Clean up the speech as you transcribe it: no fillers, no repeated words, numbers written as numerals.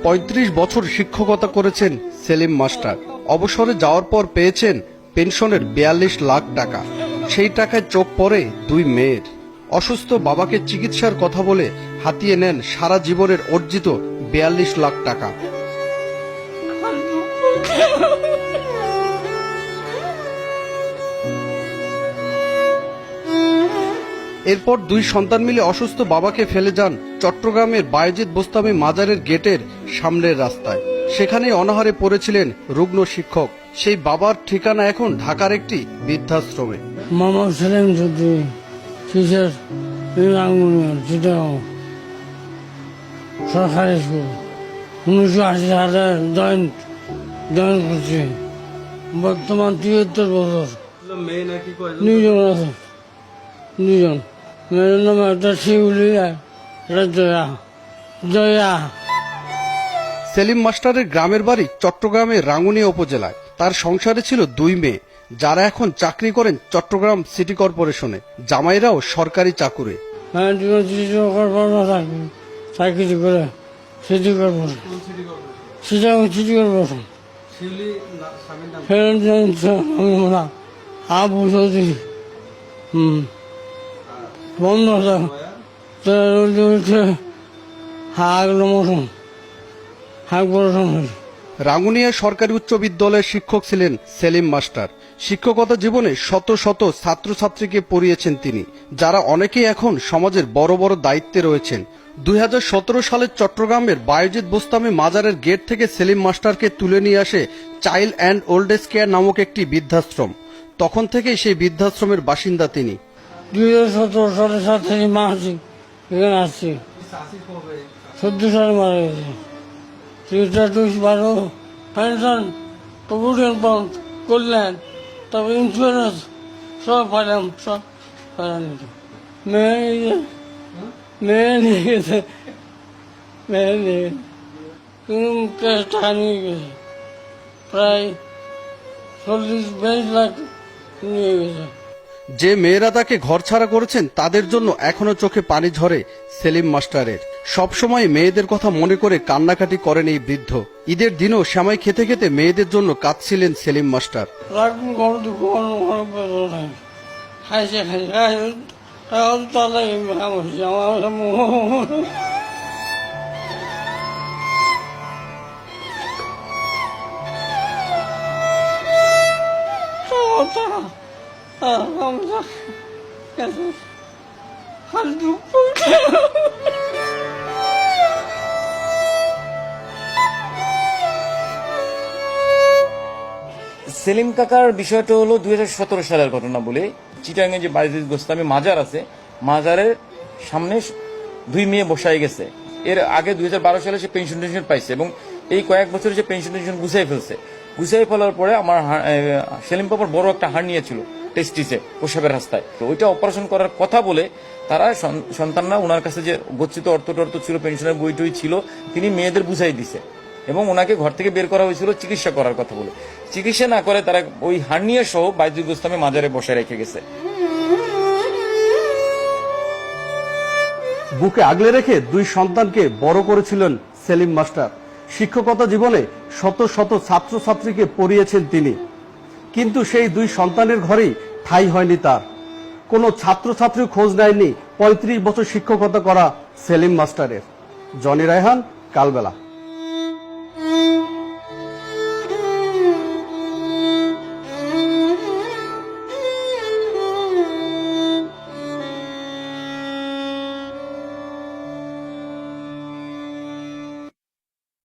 পঁয়ত্রিশ বছর শিক্ষকতা করেছেন সেলিম মাস্টার। অবসরে যাওয়ার পর পেয়েছেন পেনশনের ৪২ লাখ টাকা। সেই টাকায় চোখ পড়ে দুই মেয়ের। অসুস্থ বাবাকে চিকিৎসার কথা বলে হাতিয়ে নেন সারা জীবনের অর্জিত ৪২ লাখ টাকা। এরপর দুই সন্তান মিলে অসুস্থ বাবাকে ফেলে যান চট্টগ্রামের বায়েজিদ বোস্তামি মাজারের গেটের সামনের রাস্তায়। সেখানে অনাহারে পড়েছিলেন রুগ্ন শিক্ষক। সেই বাবার ঠিকানা এখন ঢাকার একটি বৃদ্ধাশ্রমে। মামা সেলিম টিচার সরকারি স্কুল 1980 সালে জয়েন করছি। বর্তমান 73 বছর। দুজন আছে, দুজন। মেয়ের নাম একটা শিউলি, একটা জয়া। জয়া। সেলিম মাস্টারের গ্রামের বাড়ি চট্টগ্রামের রাঙ্গুনিয়া উপজেলায়। তার সংসারে ছিল দুই মেয়ে, যারা এখন চাকরি করেন চট্টগ্রাম সিটি কর্পোরেশনে। জামাইরাও সরকারি চাকুরে। চাকরি করে সিটি কর্পোরেশন। আবু চৌধুরী বন্ধ রাঙ্গুনিয়া সরকারি উচ্চ বিদ্যালয়ের শিক্ষক ছিলেন সেলিম মাস্টার। শিক্ষকতা জীবনে শত শত ছাত্রছাত্রীকে পড়িয়েছেন তিনি, যারা অনেকেই এখন সমাজের বড় বড় দায়িত্বে রয়েছেন। 2017 সালে চট্টগ্রামের বায়েজিদ বোস্তামি মাজারের গেট থেকে সেলিম মাস্টারকে তুলে নিয়ে আসে child and old age care নামক একটি বৃদ্ধাশ্রম। তখন থেকেই সেই বৃদ্ধাশ্রমের বাসিন্দা তিনি। 2017 সালে 7 তারিখ মার্চ এখানে আসছি। 14 সালে মারা গেছে। পেনশন, প্রভিডেন্ট ফান্ড, কল্যাণ, তারপর ইন্স্যুরেন্স সব পাইলাম, সব পাইলাম। মেয়ে নিয়ে গেছে, মেয়ে নিয়ে টাকা নিয়ে গেছে, প্রায় 40-42 লাখ নিয়ে গেছে। যে মেয়েরা তাকে ঘর ছাড়া করেছেন তাদের জন্য এখনো চোখে পানি ঝরে সেলিম মাস্টারের। সবসময় মেয়েদের কথা মনে করে কান্নাকাটি করেন এই বৃদ্ধ। ঈদের দিনও সেমাই খেতে খেতে মেয়েদের জন্য কাঁদছিলেন সেলিম মাস্টার। সেলিম কাকার বিষয়টা হলো 2017 সালের ঘটনা বলে, চিটাগাঙে যে বায়েজিদ বোস্তামি মাজার আছে, মাজারের সামনে দুই মেয়ে বসায় গেছে। এর আগে 2012 সালে সে পেনশন পাইছে এবং এই কয়েক বছরে সে পেনশন গুছিয়ে ফেলছে। গুছিয়ে ফেলার পরে আমার সেলিম পাপার বড় একটা হার্নিয়া ছিল টেস্টিসে, প্রসাবের রাস্তায়। তো ওইটা অপারেশন করার কথা বলে তারা সন্তানরা ওনার কাছে যে গচ্ছিত অর্থ ছিল, পেনশনের বই টই ছিল, তিনি মেয়েদের বুঝাই দিছে এবং ওনাকে ঘর থেকে বের করা হয়েছিল চিকিৎসা করার কথা বলে। চিকিৎসা না করে তারা ওই হার্নিয়া সহ বায়েজিদ বোস্তামি মাজারে বসায় রেখে গেছে। বুকে আগলে রেখে দুই সন্তানকে বড় করেছিলেন সেলিম মাস্টার। শিক্ষকতা জীবনে শত শত ছাত্রছাত্রীকে পড়িয়েছেন তিনি, কিন্তু সেই দুই সন্তানের ঘরেই ঠাঁই হয়নি তার। কোনো ছাত্রছাত্রী খোঁজ নেয়নি 35 বছর শিক্ষকতা করা সেলিম মাস্টারের। জনি রায়হান, কালবেলা।